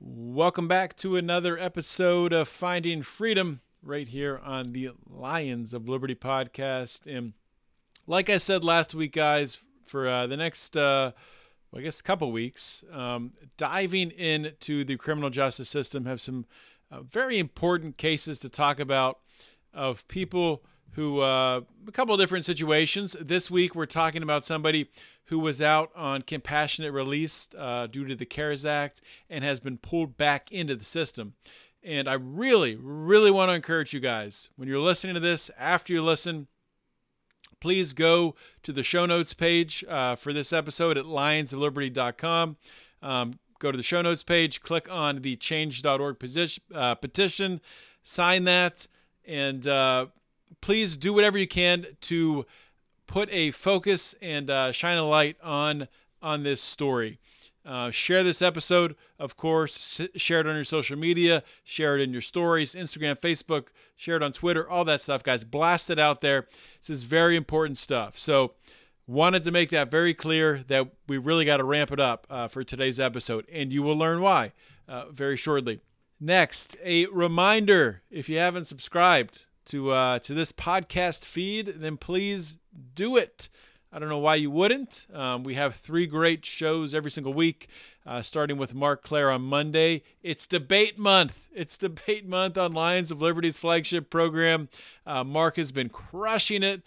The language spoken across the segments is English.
Welcome back to another episode of Finding Freedom right here on the Lions of Liberty podcast. And like I said last week, guys, for the next, I guess, couple weeks, diving into the criminal justice system, have some very important cases to talk about of people who, a couple of different situations. This week, we're talking about somebody who was out on compassionate release due to the CARES Act and has been pulled back into the system. And I really, really want to encourage you guys, when you're listening to this, after you listen, please go to the show notes page for this episode at lionsofliberty.com. Go to the show notes page, click on the change.org petition, sign that, and please do whatever you can to put a focus and shine a light on this story. Share this episode, of course. Share it on your social media. Share it in your stories, Instagram, Facebook. Share it on Twitter, all that stuff, guys. Blast it out there. This is very important stuff. So wanted to make that very clear that we really got to ramp it up for today's episode, and you will learn why very shortly. Next, a reminder, if you haven't subscribed to this podcast feed, then please do it. I don't know why you wouldn't. We have 3 great shows every single week, starting with Mark Claire on Monday. It's debate month. It's debate month on Lions of Liberty's flagship program. Mark has been crushing it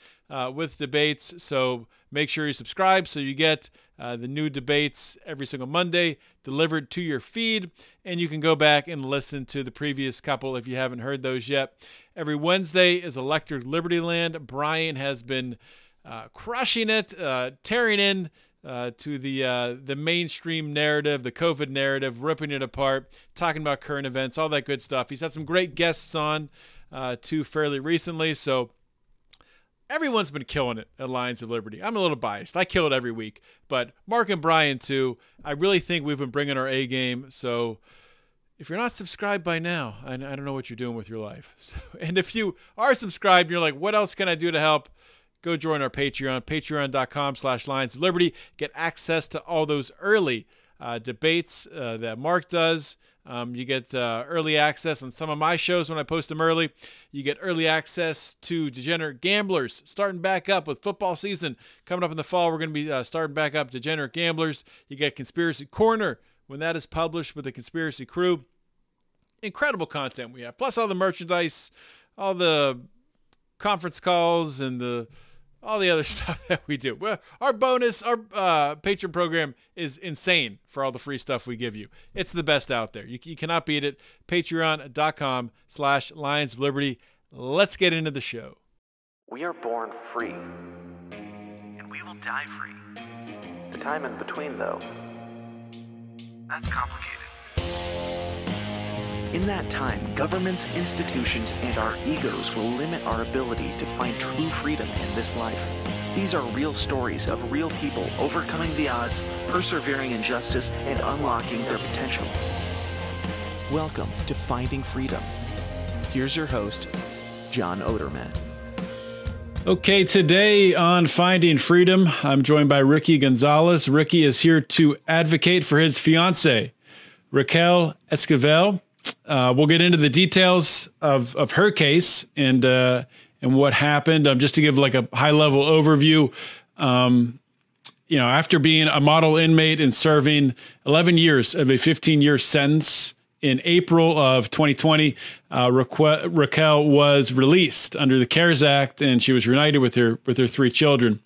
with debates, so make sure you subscribe so you get the new debates every single Monday delivered to your feed, and you can go back and listen to the previous couple if you haven't heard those yet. Every Wednesday is Electric Liberty Land. Brian has been crushing it, tearing in to the mainstream narrative, the COVID narrative, ripping it apart, talking about current events, all that good stuff. He's had some great guests on too fairly recently, so everyone's been killing it at Lions of Liberty. I'm a little biased. I kill it every week, but Mark and Brian too. I really think we've been bringing our A game, so if you're not subscribed by now, I don't know what you're doing with your life. So, and if you are subscribed, you're like, what else can I do to help? Go join our Patreon, patreon.com/Lions of Liberty. Get access to all those early debates that Mark does. You get early access on some of my shows when I post them early. You get early access to Degenerate Gamblers, starting back up with football season. Coming up in the fall, we're going to be starting back up Degenerate Gamblers. You get Conspiracy Corner when that is published with the Conspiracy Crew. Incredible content we have, plus all the merchandise, all the conference calls, and all the other stuff that we do. Well, our Patreon program is insane for all the free stuff we give you. It's the best out there. You cannot beat it. Patreon.com/Lions of Liberty. Let's get into the show. We are born free, and we will die free. The time in between, though, that's complicated. In that time, governments, institutions, and our egos will limit our ability to find true freedom in this life. These are real stories of real people overcoming the odds, persevering in justice, and unlocking their potential. Welcome to Finding Freedom. Here's your host, John Odermatt. Okay, today on Finding Freedom, I'm joined by Ricky Gonzales. Ricky is here to advocate for his fiancé, Raquel Esquivel. We'll get into the details of her case and what happened. Just to give like a high-level overview, after being a model inmate and serving 11 years of a 15-year sentence in April of 2020, Raquel was released under the CARES Act, and she was reunited with her 3 children.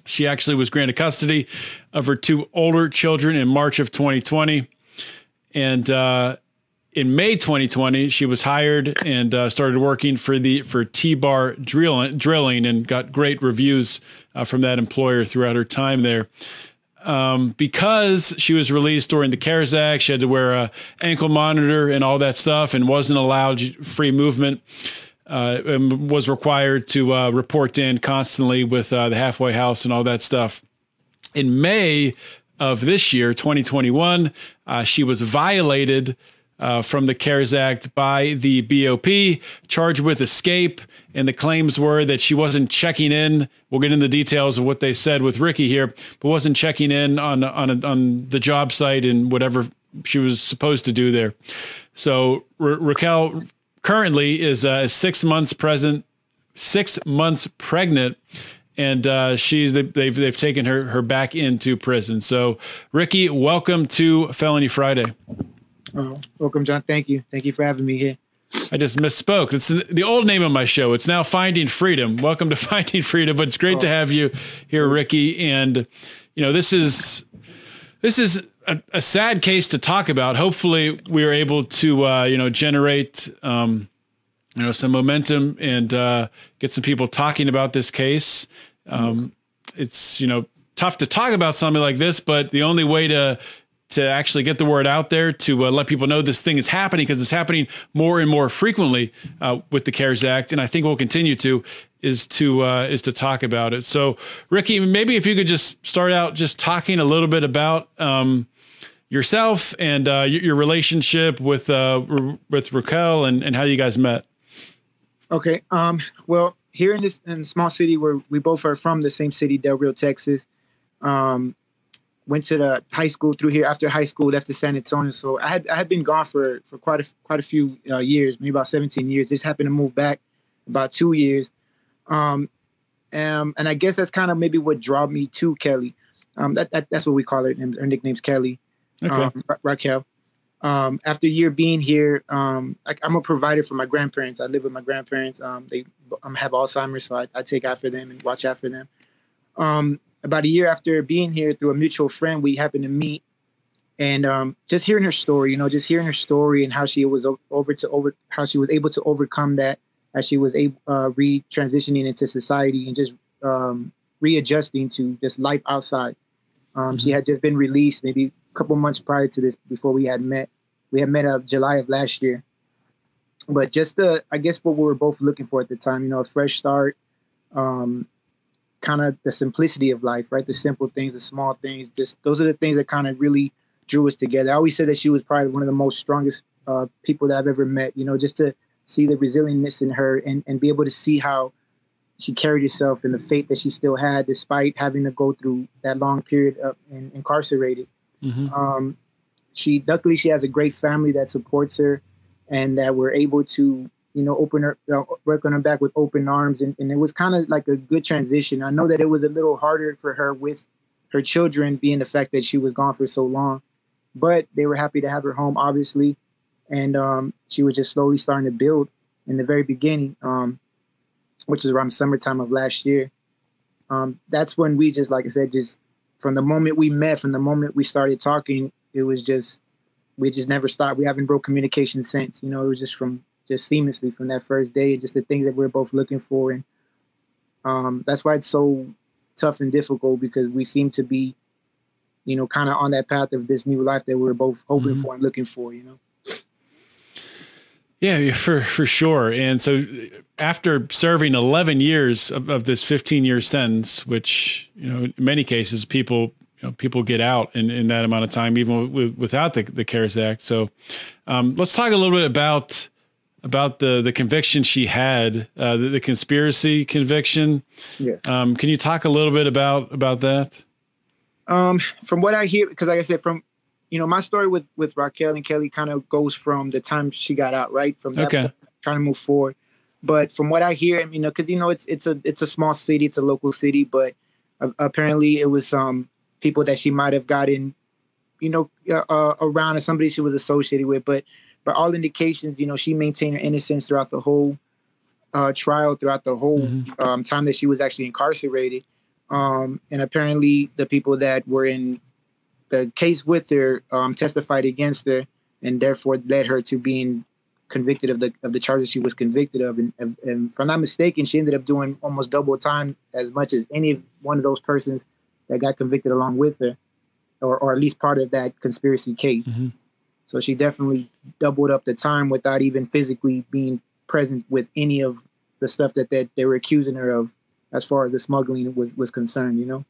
She actually was granted custody of her 2 older children in March of 2020, and in May 2020, she was hired and started working for T-Bar Drilling and got great reviews from that employer throughout her time there. Because she was released during the CARES Act, she had to wear a ankle monitor and all that stuff and wasn't allowed free movement. And was required to report in constantly with the halfway house and all that stuff. In May of this year, 2021, she was violated from the CARES Act by the BOP, charged with escape, and the claims were that she wasn't checking in. We'll get into the details of what they said with Ricky here, but wasn't checking in on the job site in whatever she was supposed to do there. So Raquel currently is 6 months 6 months pregnant, and they've taken her back into prison. So Ricky, welcome to Felony Friday. Oh, welcome, John. Thank you for having me here. I just misspoke. It's the old name of my show. It's now Finding Freedom. Welcome to Finding Freedom. But it's great to have you here, Ricky. And this is a sad case to talk about. Hopefully, we are able to generate some momentum and get some people talking about this case. It's tough to talk about something like this, but the only way to actually get the word out there, to let people know this thing is happening, because it's happening more and more frequently with the CARES Act, and I think we'll continue to, is to talk about it. So, Ricky, maybe if you could just start out just talking a little bit about yourself and your relationship with Raquel and how you guys met. Okay. Well, here in this small city where we both are from, the same city, Del Rio, Texas. Went to the high school through here. After high school, left to San Antonio. So I had been gone for quite a few years, maybe about 17 years. Just happened to move back about 2 years. And I guess that's kind of maybe what drew me to Kelly. That's what we call her. Her nickname's Kelly. Okay. Raquel. After a year being here, I'm a provider for my grandparents. I live with my grandparents. They have Alzheimer's, so I take after them and watch after them. About a year after being here, through a mutual friend, we happened to meet, and just hearing her story, and how she was how she was able to overcome that, as she was transitioning into society and just readjusting to just life outside. She had just been released maybe a couple months prior to this, before we had met. We had met July of last year, but just I guess what we were both looking for at the time, a fresh start. Kind of the simplicity of life, right? The simple things, the small things, just those are the things that kind of really drew us together. I always said that she was probably one of the most strongest people that I've ever met, just to see the resilience in her and be able to see how she carried herself and the faith that she still had, despite having to go through that long period of incarcerated. Mm-hmm. Luckily she has a great family that supports her, and that we're able to welcome her back with open arms. And it was kind of like a good transition. I know that it was a little harder for her with her children, being the fact that she was gone for so long, but they were happy to have her home, obviously. And she was just slowly starting to build in the very beginning, which is around the summertime of last year. That's when we just, like I said, just from the moment we met, from the moment we started talking, it was just, we just never stopped. We haven't broke communication since. It was just seamlessly from that first day, just the things that we're both looking for. And that's why it's so tough and difficult, because we seem to be, kind of on that path of this new life that we're both hoping for and looking for, Yeah, for sure. And so after serving 11 years of this 15-year sentence, which, in many cases, people get out in that amount of time, even without the CARES Act. So let's talk a little bit about the conviction she had, the conspiracy conviction. Yes. Can you talk a little bit about that? From what I hear, because like I said, from, my story with Raquel and Kelly kind of goes from the time she got out, right? From that point, trying to move forward. But from what I hear, because, it's a small city, it's a local city, but apparently it was people that she might have gotten, around, or somebody she was associated with. But by all indications, she maintained her innocence throughout the whole trial, throughout the whole time that she was actually incarcerated. And apparently the people that were in the case with her testified against her, and therefore led her to being convicted of the charges she was convicted of. And if I'm not mistaken, she ended up doing almost double time, as much as any one of those persons that got convicted along with her, or at least part of that conspiracy case. Mm-hmm. So she definitely doubled up the time without even physically being present with any of the stuff that they were accusing her of, as far as the smuggling was concerned,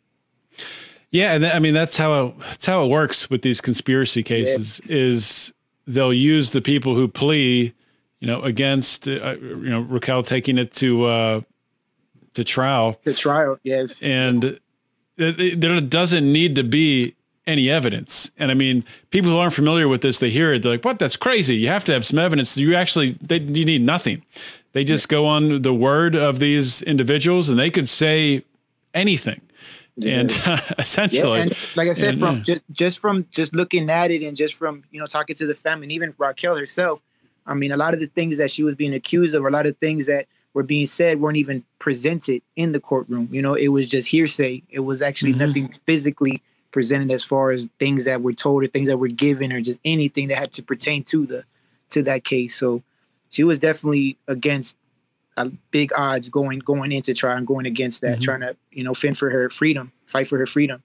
Yeah, and that's how it works with these conspiracy cases. Yes. Is they'll use the people who plea, against Raquel taking it to trial. The trial, yes. And there doesn't need to be any evidence. And I mean, people who aren't familiar with this, they hear it, they're like, what? That's crazy. You have to have some evidence. You need nothing. They just go on the word of these individuals and they could say anything. Yeah. And essentially, and like I said, from just looking at it and just from, talking to the family and even Raquel herself, I mean, a lot of the things that she was being accused of, a lot of things that were being said weren't even presented in the courtroom. It was just hearsay. It was actually nothing physically presented as far as things that were told or things that were given or just anything that had to pertain to that case. So she was definitely against big odds going into trial and going against that, trying to, fend for her freedom, fight for her freedom.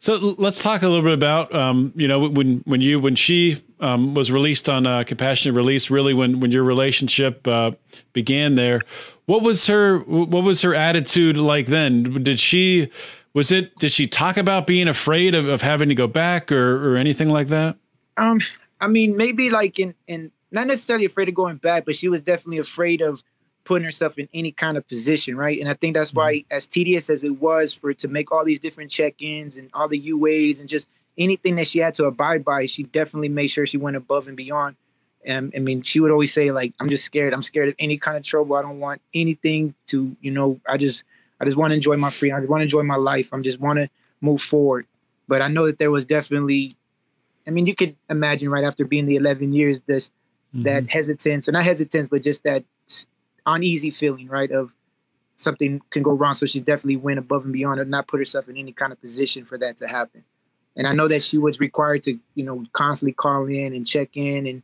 So let's talk a little bit about, when she was released on compassionate release, really when your relationship began there, what was her attitude like then? Did she talk about being afraid of having to go back or anything like that? I mean, maybe like in not necessarily afraid of going back, but she was definitely afraid of putting herself in any kind of position, right? And I think that's why, as tedious as it was for to make all these different check-ins and all the UAs and just anything that she had to abide by, she definitely made sure she went above and beyond. And I mean, she would always say, like, I'm just scared. I'm scared of any kind of trouble. I don't want anything to, I just want to enjoy my freedom. I just want to enjoy my life. I just want to move forward. But I know that there was definitely, I mean, you could imagine right after being the 11 years, that hesitance, or not hesitance, but just that uneasy feeling, right, of something can go wrong. So she definitely went above and beyond and not put herself in any kind of position for that to happen. And I know that she was required to, constantly call in and check in and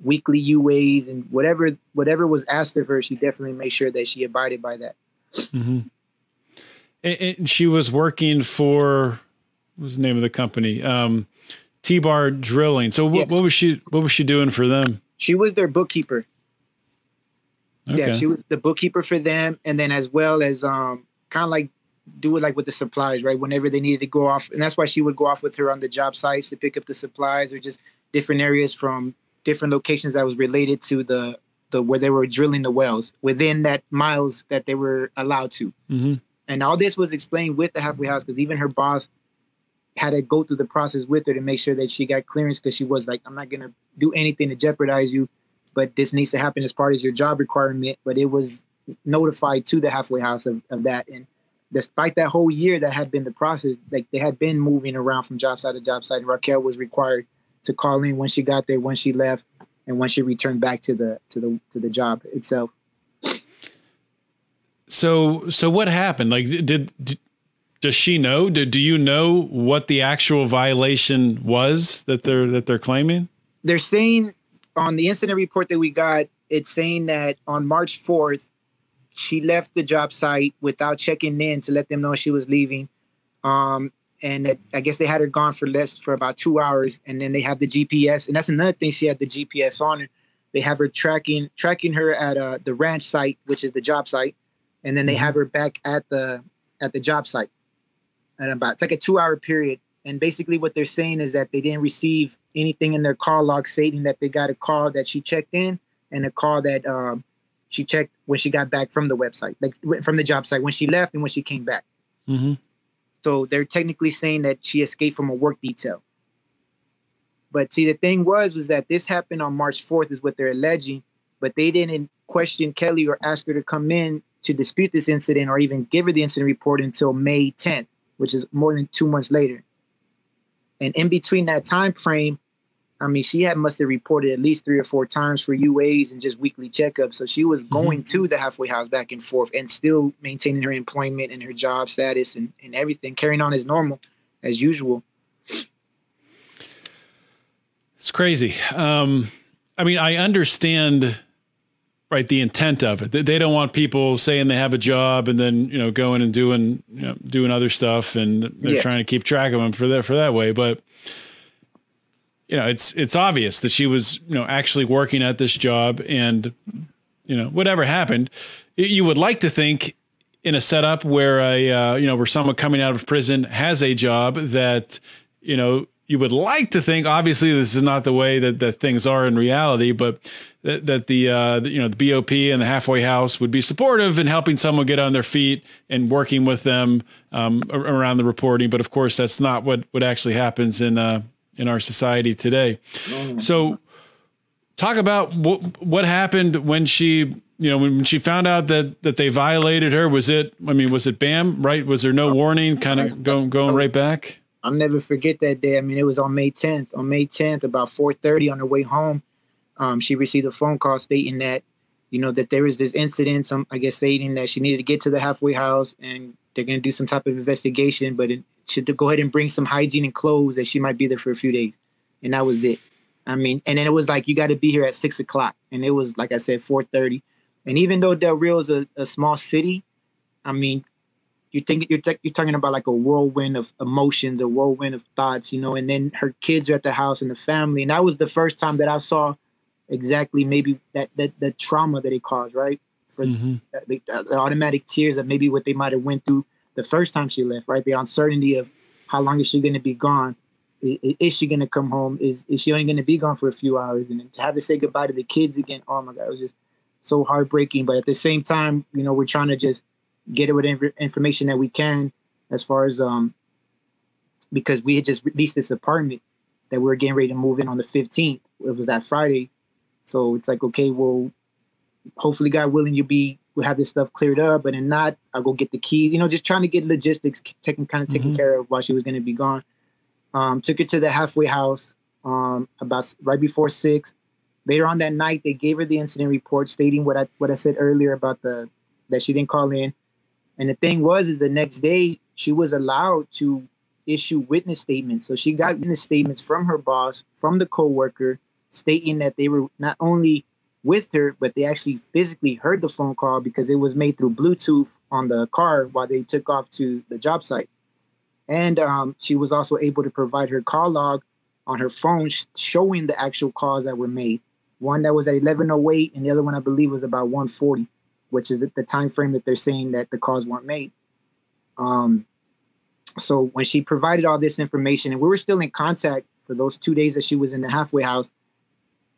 weekly UAs and whatever was asked of her, she definitely made sure that she abided by that. And she was working for, what was the name of the company? T-Bar Drilling. So what was she doing for them? She was their bookkeeper. Okay. Yeah, she was the bookkeeper for them. And then as well as kind of like do it like with the supplies, right? Whenever they needed to go off. And that's why she would go off with her on the job sites to pick up the supplies or just different areas from different locations that was related to the where they were drilling the wells within that miles that they were allowed to. And all this was explained with the halfway house because even her boss had to go through the process with her to make sure that she got clearance because she was like, I'm not going to do anything to jeopardize you, but this needs to happen as part of your job requirement. But it was notified to the halfway house of that. And despite that whole year that had been the process, like they had been moving around from job site to job site, and Raquel was required to call in when she got there, when she left, and when she returned back to the job itself. So what happened? Like, does she know? Do you know what the actual violation was that they're claiming? They're saying on the incident report that we got, it's saying that on March 4th, she left the job site without checking in to let them know she was leaving. And that, I guess they had her gone for about 2 hours, and then they have the GPS. And that's another thing, she had the GPS on her. They have her tracking her at the ranch site, which is the job site. And then they have her back at the job site. And it's like a 2 hour period. And basically what they're saying is that they didn't receive anything in their call log stating that they got a call that she checked in and a call that she checked when she got back from the website, like from the job site, when she left and when she came back. So they're technically saying that she escaped from a work detail. But see, the thing was that this happened on March 4th is what they're alleging, but they didn't question Kelly or ask her to come in to dispute this incident or even give her the incident report until May 10th, which is more than 2 months later. And in between that time frame, I mean, she must have reported at least 3 or 4 times for UAs and just weekly checkups. So she was going to the halfway house back and forth and still maintaining her employment and her job status and everything, carrying on as normal, as usual. It's crazy. I mean, I understand, right, the intent of it. They don't want people saying they have a job and then, going and doing other stuff, and they're trying to keep track of them for that way. But, it's obvious that she was, actually working at this job, and, whatever happened, you would like to think in a setup where where someone coming out of prison has a job that, you you would like to think, obviously this is not the way that things are in reality, but that the BOP and the halfway house would be supportive in helping someone get on their feet and working with them around the reporting. But of course, that's not what actually happens in our society today. So talk about what happened when she, when she found out that they violated her. Was it bam, right? Was there no warning, kind of going right back? I'll never forget that day. I mean, it was on May 10th. On May 10th, about 4:30 on her way home, she received a phone call stating that, that there was this incident, I guess stating that she needed to get to the halfway house and they're going to do some type of investigation, but it should go ahead and bring some hygiene and clothes that she might be there for a few days. And that was it. I mean, and then it was like, you got to be here at 6 o'clock. And it was, like I said, 4:30. And even though Del Rio is a small city, I mean, you're talking about like a whirlwind of emotions, a whirlwind of thoughts, and then her kids are at the house and the family. And that was the first time that I saw exactly maybe that the trauma that it caused, right? For the automatic tears of maybe what they might have went through the first time she left, right? The uncertainty of how long is she going to be gone? Is she going to come home? Is she only going to be gone for a few hours? And then to have to say goodbye to the kids again, oh my God, it was just so heartbreaking. But at the same time, we're trying to just get it with information that we can, as far as because we had just released this apartment that we were getting ready to move in on the 15th. It was that Friday. So it's like, okay, well, hopefully, God willing, we'll have this stuff cleared up. But if not, I'll go get the keys. Just trying to get logistics taken care of while she was going to be gone. Took her to the halfway house about right before 6. Later on that night, they gave her the incident report stating what I said earlier about that she didn't call in. And the thing is the next day she was allowed to issue witness statements. So she got witness statements from her boss, from the coworker, stating that they were not only with her, but they actually physically heard the phone call because it was made through Bluetooth on the car while they took off to the job site. And she was also able to provide her call log on her phone showing the actual calls that were made. One that was at 11:08 and the other one, I believe, was about 1:40, which is the time frame that they're saying that the calls weren't made. So when she provided all this information, and we were still in contact for those 2 days that she was in the halfway house,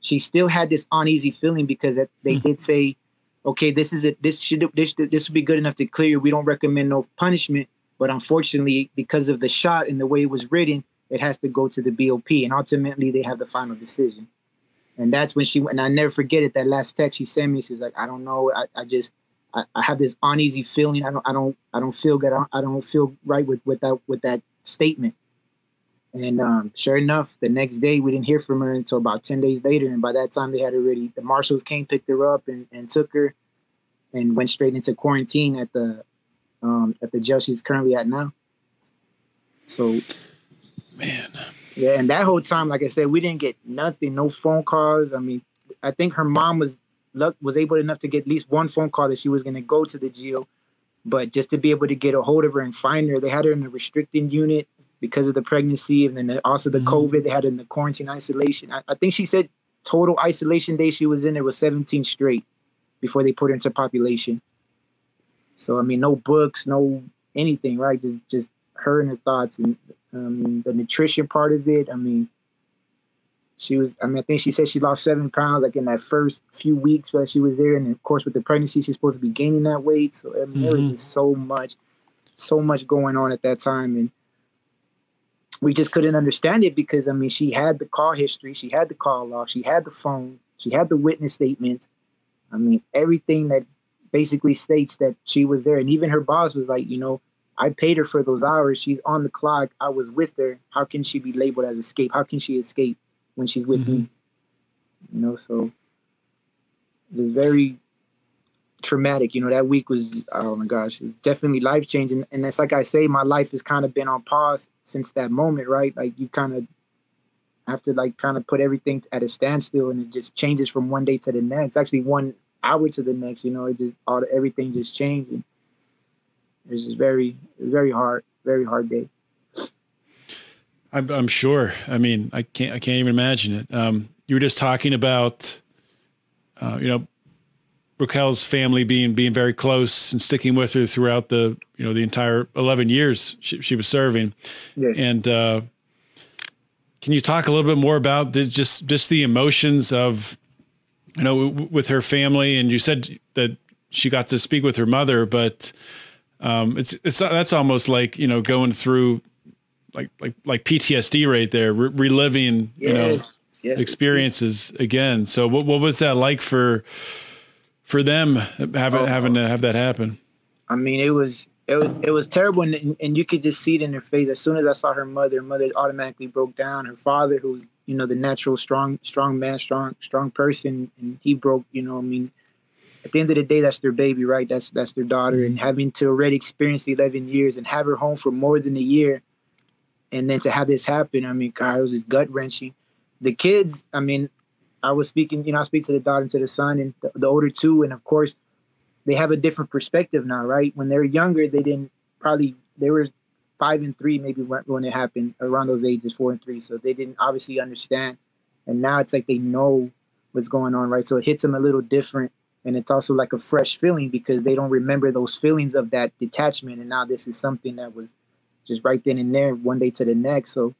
she still had this uneasy feeling because they did say, okay, this would be good enough to clear. We don't recommend no punishment. But unfortunately, because of the shot and the way it was written, it has to go to the BOP. And ultimately, they have the final decision. And that's when and I never forget it, that last text she sent me, she's like, I don't know. I have this uneasy feeling. I don't feel good. I don't feel right with that statement. And sure enough, the next day, we didn't hear from her until about 10 days later. And by that time, the marshals came, picked her up and took her and went straight into quarantine at the jail she's currently at now. So, man, yeah, and that whole time, like I said, we didn't get nothing, no phone calls. I mean, I think her mom was able enough to get at least one phone call that she was going to go to the jail, but just to be able to get a hold of her and find her, they had her in a restricted unit because of the pregnancy, and then also the COVID. They had her in the quarantine isolation. I think she said total isolation days she was in there was 17 straight before they put her into population. So, I mean, no books, no anything, right? Just her and her thoughts. And the nutrition part of it, I mean, I think she said she lost 7 pounds, like in that first few weeks while she was there. And of course, with the pregnancy, she's supposed to be gaining that weight. So, I mean, there was just so much going on at that time. And we just couldn't understand it because, I mean, she had the call history, she had the call log, she had the phone, she had the witness statements. I mean, everything that basically states that she was there. And even her boss was like, I paid her for those hours. She's on the clock. I was with her. How can she be labeled as escape? How can she escape when she's with me? So it's very traumatic. That week was, oh my gosh, it's definitely life-changing. And that's like I say, my life has kind of been on pause since that moment, right? Like you kind of have to kind of put everything at a standstill, and it just changes from one day to the next. Actually, 1 hour to the next, it just everything just changed. And it's just very hard day. I'm sure. I mean, I can't even imagine it. You were just talking about, Raquel's family being very close and sticking with her throughout the entire 11 years she was serving. Yes. And can you talk a little bit more about just the emotions of, with her family? And you said that she got to speak with her mother, but that's almost like, going through like PTSD right there, reliving, Yes. experiences again. So what was that like for them having to have that happen? I mean, it was terrible, and you could just see it in her face. As soon as I saw her mother automatically broke down. Her father, who's the natural strong man, strong person, and he broke. I mean, at the end of the day, that's their baby, right? That's their daughter, and having to already experience 11 years and have her home for more than a year, and then to have this happen, I mean, God, it was just gut wrenching. The kids, I mean, I was speaking, I speak to the daughter and to the son, and the older two, and of course, they have a different perspective now, right? When they were younger, they were 5 and 3 maybe when it happened, around those ages, 4 and 3. So they didn't obviously understand. And now it's like they know what's going on, right? So it hits them a little different. And it's also like a fresh feeling because they don't remember those feelings of that detachment. And now this is something that was just right then and there, one day to the next. So,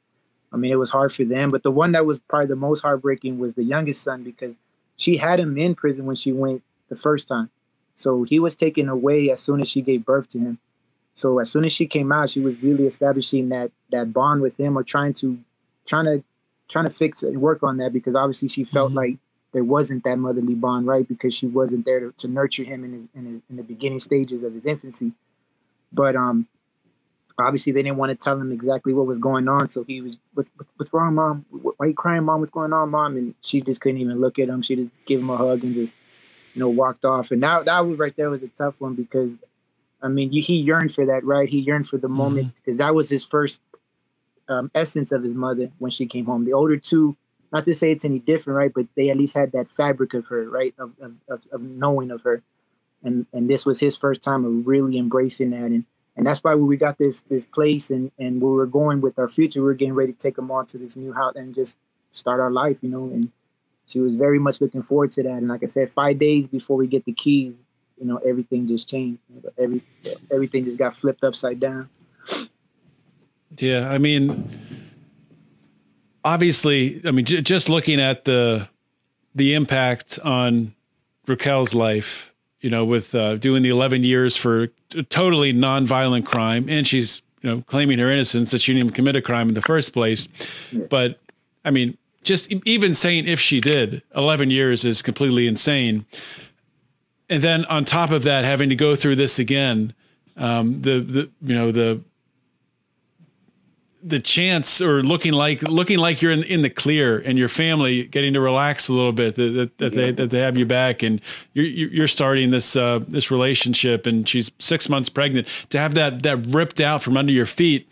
I mean, it was hard for them. But the one that was probably the most heartbreaking was the youngest son, because she had him in prison when she went the first time. So he was taken away as soon as she gave birth to him. So as soon as she came out, she was really establishing that bond with him, or trying to fix and work on that, because obviously she felt like there wasn't that motherly bond, right? Because she wasn't there to nurture him in the beginning stages of his infancy. But obviously they didn't want to tell him exactly what was going on. So he was, what's wrong, Mom? Why are you crying, Mom? What's going on, Mom? And she just couldn't even look at him. She just gave him a hug and just, walked off. And that was right there was a tough one, because, I mean, he yearned for that, right? He yearned for the moment, because that was his first essence of his mother when she came home. The older two, not to say it's any different, right? But they at least had that fabric of her, right? Of knowing of her. And this was his first time of really embracing that. And that's why when we got this place and where we're going with our future, we're getting ready to take them on to this new house and just start our life, and she was very much looking forward to that. And like I said, 5 days before we get the keys, everything just changed. Everything just got flipped upside down. Yeah, I mean, obviously, just looking at the impact on Raquel's life, with doing the 11 years for a totally nonviolent crime, and she's claiming her innocence, that she didn't even commit a crime in the first place. Yeah. But I mean, just even saying if she did, 11 years is completely insane. And then on top of that, having to go through this again, the chance, or looking like you're in the clear, and your family getting to relax a little bit, that they have you back, and you're starting this relationship, and she's 6 months pregnant, to have that ripped out from under your feet.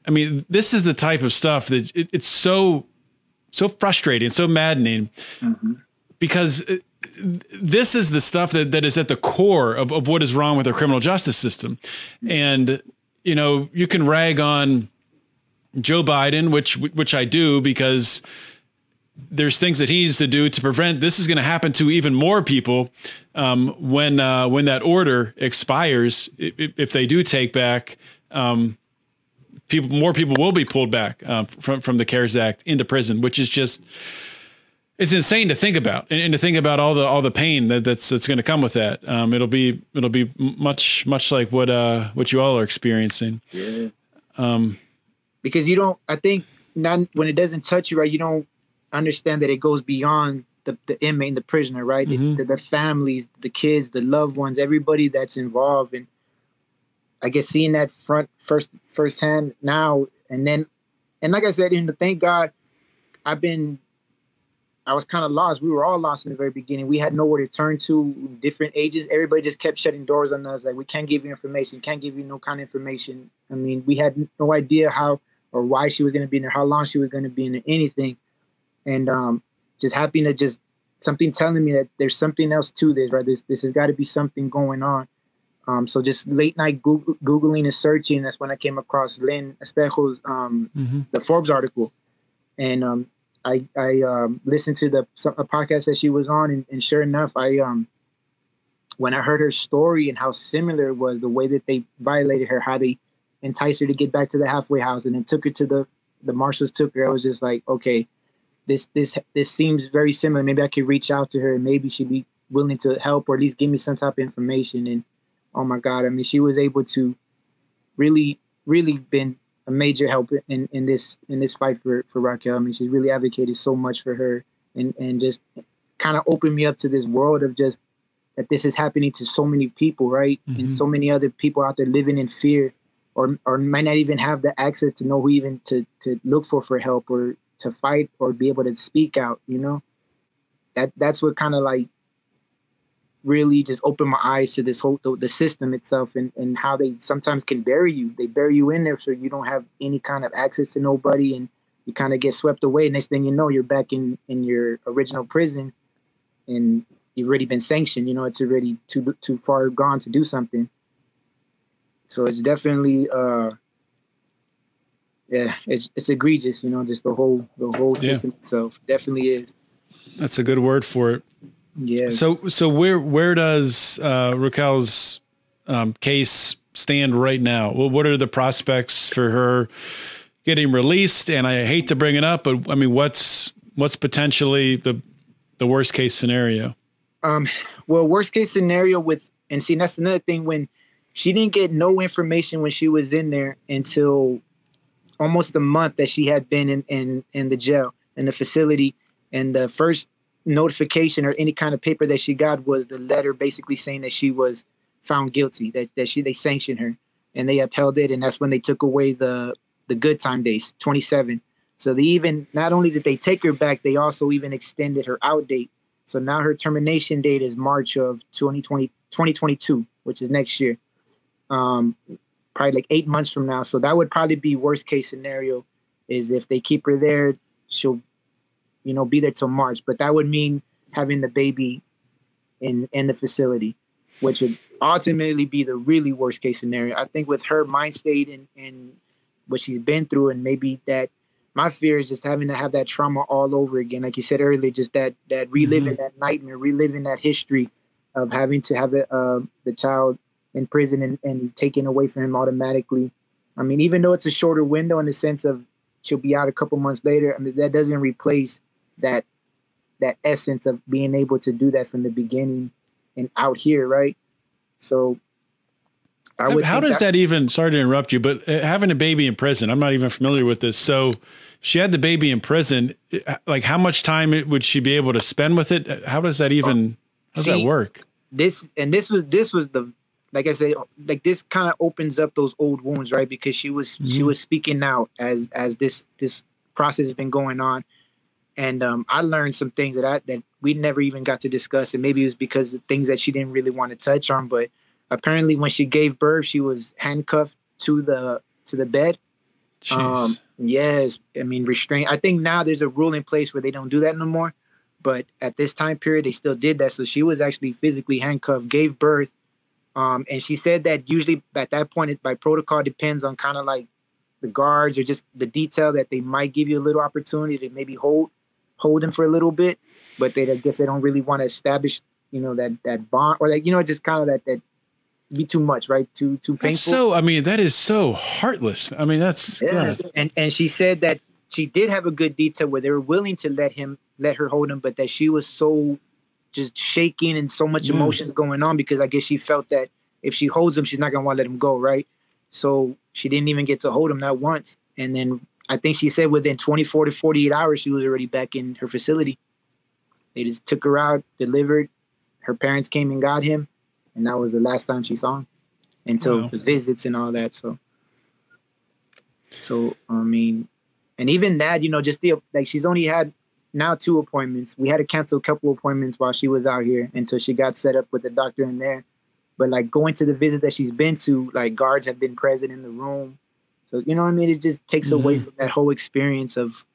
I mean, this is the type of stuff that it's so frustrating, so maddening, because this is the stuff that is at the core of what is wrong with our criminal justice system. And, you can rag on Joe Biden, which I do, because there's things that he needs to do to prevent this is going to happen to even more people when that order expires. If they do take back, more people will be pulled back from the CARES Act into prison, which is just, it's insane to think about, and to think about all the pain that's going to come with that. It'll be much like what you all are experiencing. Yeah. Because I think not when it doesn't touch you, right, you don't understand that it goes beyond the inmate and the prisoner, right? The families, the kids, the loved ones, everybody that's involved. And I guess seeing that firsthand now, and like I said, thank God, I was kind of lost. We were all lost in the very beginning. We had nowhere to turn to, different ages. Everybody just kept shutting doors on us. Like, we can't give you information, can't give you no kind of information. I mean, we had no idea how or why she was going to be in there, how long she was going to be in there, anything. And just happy to just something telling me that there's something else to this, right? This has got to be something going on. So just late night Googling and searching, that's when I came across Lynn Espejo's, the Forbes article. And I listened to a podcast that she was on, and sure enough, when I heard her story and how similar it was, the way that they violated her, how they enticed her to get back to the halfway house and then took her to the marshals took her, I was just like, okay, this seems very similar. Maybe I could reach out to her and maybe she'd be willing to help or at least give me some type of information. And oh my God, I mean, she was able to really, really been a major help in this fight for Raquel. I mean, she's really advocated so much for her and just kind of opened me up to this world of just that this is happening to so many people, right? Mm-hmm. And so many other people out there living in fear or might not even have the access to know who even to look for help or to fight or be able to speak out, you know? That's what kind of like really just opened my eyes to this whole, the system itself and how they sometimes can bury you. They bury you in there so you don't have any kind of access to nobody and you kind of get swept away. Next thing you know, you're back in your original prison and you've already been sanctioned. You know, it's already too far gone to do something. So it's definitely, it's egregious, you know, just the whole system itself definitely is. That's a good word for it. Yeah. So where does Raquel's case stand right now? Well, what are the prospects for her getting released? And I hate to bring it up, but I mean, what's potentially the worst case scenario? Well, worst case scenario and that's another thing, when she didn't get no information when she was in there until almost a month that she had been in the jail, in the facility. And the first notification or any kind of paper that she got was the letter basically saying that she was found guilty, that they sanctioned her and they upheld it. And that's when they took away the good time days, 27. So they even, not only did they take her back, they also even extended her out date. So now her termination date is March of 2022, which is next year. Probably like 8 months from now. So that would probably be worst case scenario, is if they keep her there, she'll, you know, be there till March. But that would mean having the baby in the facility, which would ultimately be the really worst case scenario. I think with her mind state and what she's been through, and maybe that, my fear is just having to have that trauma all over again. Like you said earlier, just that reliving that nightmare, reliving that history of having to have the child in prison and taken away from him automatically. I mean, even though it's a shorter window in the sense of she'll be out a couple months later, I mean, that doesn't replace that essence of being able to do that from the beginning and out here, right? So how does that even, sorry to interrupt you, but having a baby in prison, I'm not even familiar with this. So she had the baby in prison, like how much time would she be able to spend with it? How does that even, how does that work? This was the, like I said, like this kind of opens up those old wounds, right? Because she was speaking out as this process has been going on. And I learned some things that we never even got to discuss. And maybe it was because of things that she didn't really want to touch on, but apparently when she gave birth, she was handcuffed to the bed. Yes. I mean, restraint. I think now there's a rule in place where they don't do that no more. But at this time period, they still did that. So she was actually physically handcuffed, gave birth. And she said that usually at that point, it by protocol depends on kind of like the guards or just the detail that they might give you a little opportunity to maybe hold him for a little bit. But I guess they don't really want to establish, you know, that bond or like, you know, just kind of that be too much, right? Too painful. So, I mean, that is so heartless. I mean, that's and she said that she did have a good detail where they were willing to let her hold him, but that she was so just shaking and so much emotions going on because I guess she felt that if she holds him, she's not gonna want to let him go, right? So she didn't even get to hold him, not once. And then I think she said within 24 to 48 hours, she was already back in her facility. They just took her out, delivered. Her parents came and got him. And that was the last time she saw him until the visits and all that. So, I mean, and even that, you know, just she's only had now 2 appointments. We had to cancel a couple appointments while she was out here until she got set up with the doctor in there. But like going to the visit that she's been to, like guards have been present in the room. So, you know what I mean? It just takes away from that whole experience of,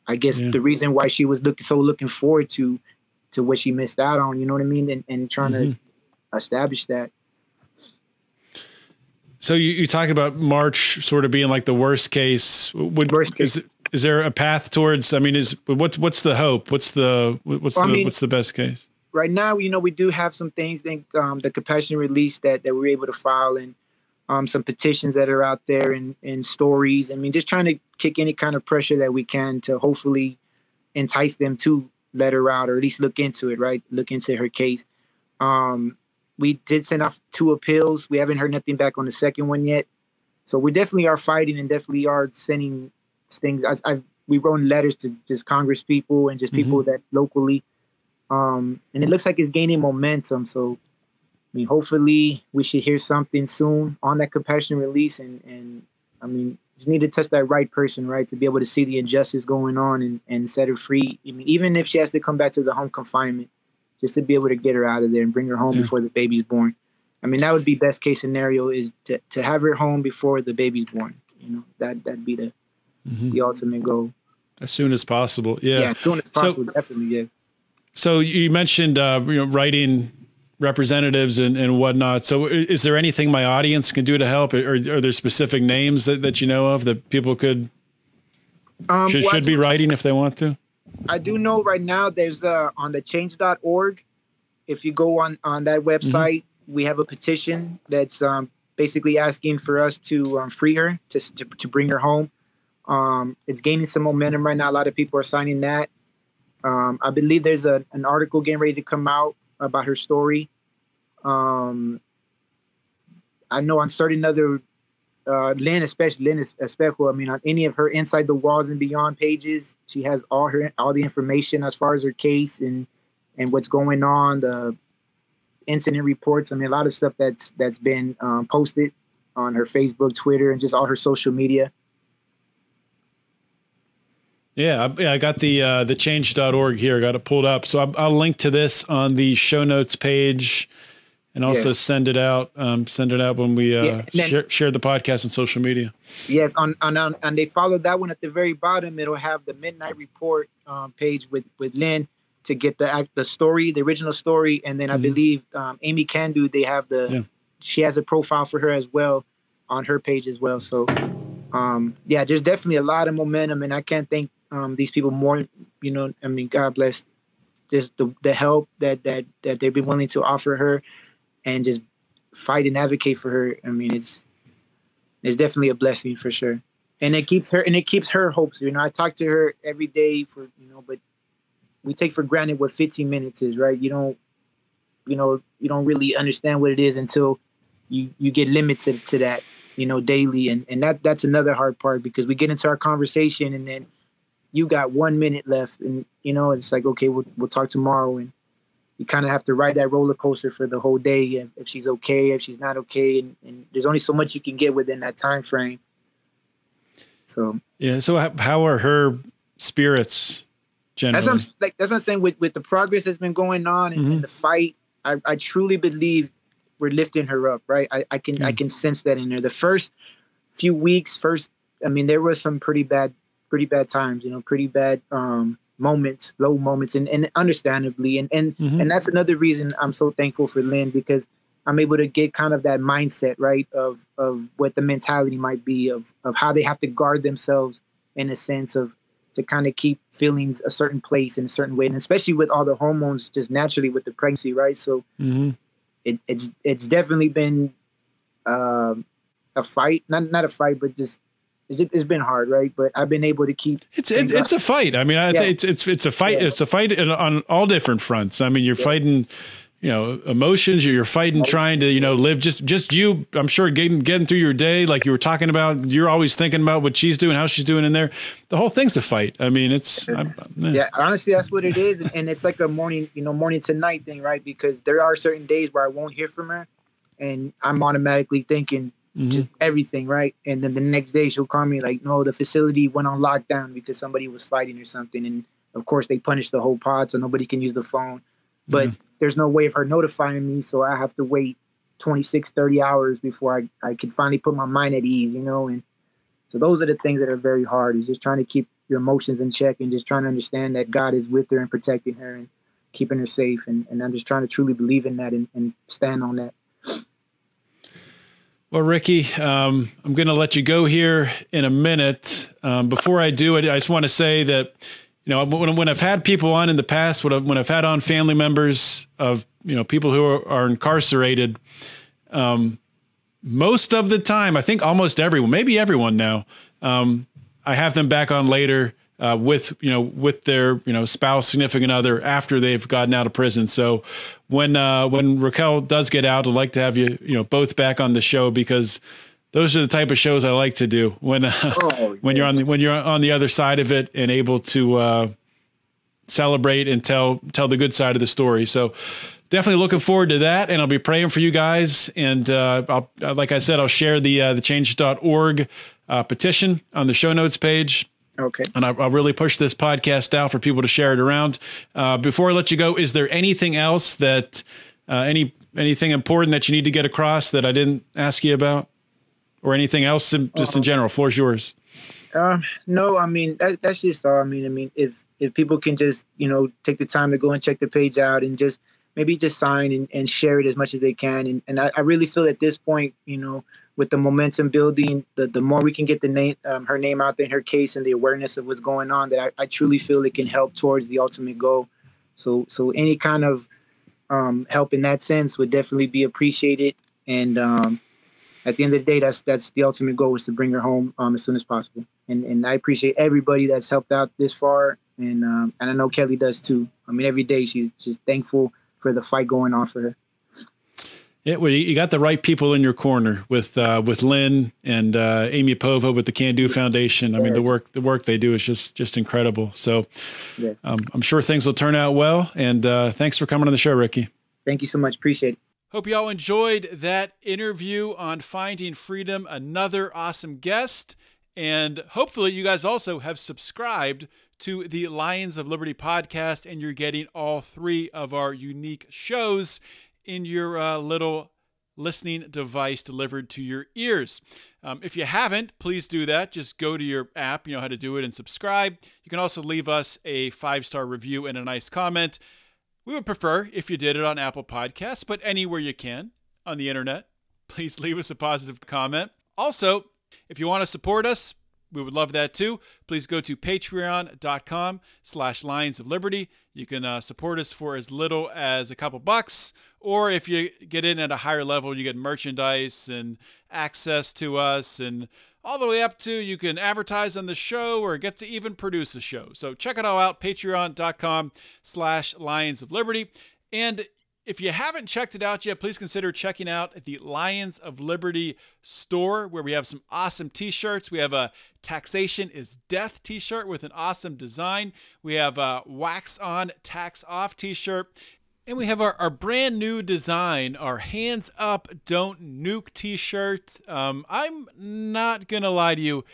I guess, the reason why she was looking forward to what she missed out on, you know what I mean? And trying to establish that. So you talk about March sort of being like the worst case. Worst case. Is there a path towards? I mean, what's the hope? What's the best case? Right now, you know, we do have some things. The compassionate release that we were able to file, and some petitions that are out there and stories. I mean, just trying to kick any kind of pressure that we can to hopefully entice them to let her out, or at least look into it, right? Look into her case. We did send off 2 appeals. We haven't heard nothing back on the second one yet. So we definitely are fighting and definitely are sending things. We wrote letters to just Congress people and just people that locally. And it looks like it's gaining momentum. So, I mean, hopefully we should hear something soon on that compassionate release. And I mean, just need to touch that right person, right? To be able to see the injustice going on and set her free. I mean, even if she has to come back to the home confinement, just to be able to get her out of there and bring her home before the baby's born. I mean, that would be best case scenario, is to have her home before the baby's born. You know, that'd be the ultimate goal. As soon as possible. Yeah. Yeah, as soon as possible. So, definitely. Yeah. So you mentioned, writing representatives and whatnot. So is there anything my audience can do to help? Or are there specific names that you know of that people could, should be writing if they want to? I do know right now there's on the change.org. If you go on that website, we have a petition that's basically asking for us to free her, to bring her home. It's gaining some momentum right now. A lot of people are signing that. I believe there's an article getting ready to come out about her story. I know on certain other Lynn Espejo, I mean, on any of her Inside the Walls and Beyond pages, she has all the information as far as her case and what's going on, the incident reports. I mean, a lot of stuff that's been posted on her Facebook, Twitter, and just all her social media. Yeah, I got the change.org here. I got it pulled up. So I'll link to this on the show notes page, and also send it out. Send it out when we share the podcast on social media. Yes, and they followed that one at the very bottom. It'll have the Midnight Report page with Lynn to get the story, the original story, and then I believe Amy Candu, they have she has a profile for her as well on her page as well. So there's definitely a lot of momentum, and I can't thank these people more. You know, I mean, God bless just the help that they've been willing to offer her, and just fight and advocate for her. I mean, it's definitely a blessing for sure, and it keeps her hopes. You know, I talk to her every day but we take for granted what 15 minutes is, right? You don't really understand what it is until you get limited to that, daily, and that's another hard part, because we get into our conversation and then you got 1 minute left, and it's like, okay, we'll talk tomorrow, and you kind of have to ride that roller coaster for the whole day. And if she's okay, if she's not okay, and there's only so much you can get within that time frame. So So how are her spirits generally? That's what I'm saying. With the progress that's been going on and the fight, I truly believe we're lifting her up. Right, I can sense that in there. The first few weeks, there was some pretty bad times, pretty bad moments, low moments, and understandably, and that's another reason I'm so thankful for Lynn, because I'm able to get kind of that mindset, right, of what the mentality might be of how they have to guard themselves, in a sense of to kind of keep feelings a certain place in a certain way, and especially with all the hormones just naturally with the pregnancy, right? So it's definitely been a fight, not a fight, but just. It's been hard, right? But I've been able to keep. It's a fight. I mean, it's a fight. Yeah. It's a fight on all different fronts. I mean, you're fighting, emotions. You're fighting, trying to, live just you. I'm sure getting through your day, like you were talking about. You're always thinking about what she's doing, how she's doing in there. The whole thing's a fight. I mean, honestly, that's what it is, and it's like a morning to night thing, right? Because there are certain days where I won't hear from her, and I'm automatically thinking. Just everything, right? And then the next day she'll call me like, no, the facility went on lockdown because somebody was fighting or something. And of course they punished the whole pod so nobody can use the phone. But there's no way of her notifying me, so I have to wait 26, 30 hours before I can finally put my mind at ease, And so those are the things that are very hard, is just trying to keep your emotions in check and just trying to understand that God is with her and protecting her and keeping her safe. And I'm just trying to truly believe in that and stand on that. Well, Ricky, I'm going to let you go here in a minute. Before I do it, I just want to say that, when I've had people on in the past, when I've had on family members of, people who are incarcerated, most of the time, I think almost everyone, maybe everyone now, I have them back on later with their, spouse, significant other after they've gotten out of prison. So when Raquel does get out, I'd like to have you, both back on the show, because those are the type of shows I like to do when you're on the other side of it and able to celebrate and tell the good side of the story. So definitely looking forward to that, and I'll be praying for you guys. And like I said, I'll share the change.org petition on the show notes page. Okay. And I'll really push this podcast out for people to share it around. Before I let you go, is there anything else that anything important that you need to get across that I didn't ask you about? Or anything else just in general? Floor's yours. No, I mean, that's just all. I mean, if people can just, take the time to go and check the page out and just maybe just sign and share it as much as they can. And I really feel at this point, with the momentum building, the more we can get her name out there in her case and the awareness of what's going on, that I truly feel it can help towards the ultimate goal. So any kind of help in that sense would definitely be appreciated. And at the end of the day, that's the ultimate goal, is to bring her home as soon as possible. And I appreciate everybody that's helped out this far. And I know Kelly does too. I mean, every day she's just thankful for the fight going on for her. Yeah, well, you got the right people in your corner with Lynn and Amy Pova with the Can Do Foundation. I mean, the work they do is just incredible. So yeah. I'm sure things will turn out well. And thanks for coming on the show, Ricky. Thank you so much. Appreciate it. Hope you all enjoyed that interview on Finding Freedom. Another awesome guest. And hopefully you guys also have subscribed to the Lions of Liberty podcast, and you're getting all 3 of our unique shows in your little listening device delivered to your ears. If you haven't, please do that. Just go to your app, you know how to do it, and subscribe. You can also leave us a 5-star review and a nice comment. We would prefer if you did it on Apple Podcasts, but anywhere you can on the internet, please leave us a positive comment. Also, if you want to support us, we would love that too. Please go to patreon.com/Lions of Liberty. You can support us for as little as a couple bucks, or if you get in at a higher level, you get merchandise and access to us, and all the way up to you can advertise on the show or get to even produce a show. So check it all out, patreon.com/Lions of Liberty. And if you haven't checked it out yet, please consider checking out the Lions of Liberty store, where we have some awesome t-shirts. We have a Taxation is Death t-shirt with an awesome design. We have a Wax On, Tax Off t-shirt. And we have our brand new design, our Hands Up, Don't Nuke t-shirt. I'm not going to lie to you.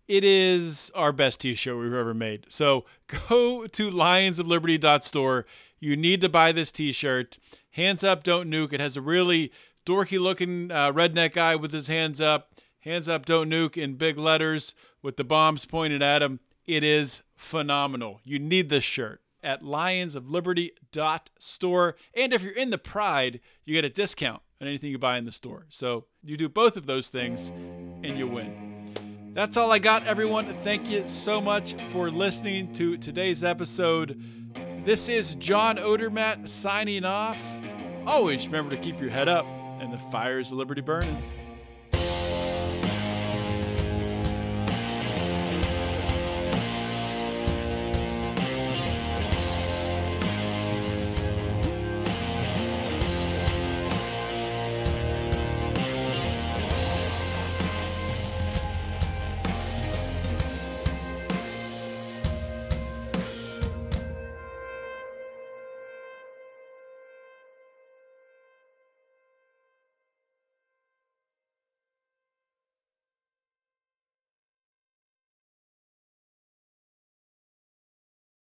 It is our best t-shirt we've ever made. So go to lionsofliberty.store. You need to buy this t-shirt. Hands Up, Don't Nuke. It has a really dorky looking redneck guy with his hands up. Hands Up, Don't Nuke in big letters with the bombs pointed at him. It is phenomenal. You need this shirt at lionsofliberty.store. And if you're in the Pride, you get a discount on anything you buy in the store. So you do both of those things and you win. That's all I got, everyone. Thank you so much for listening to today's episode. This is John Odermatt signing off. Always remember to keep your head up and the fires of liberty burning.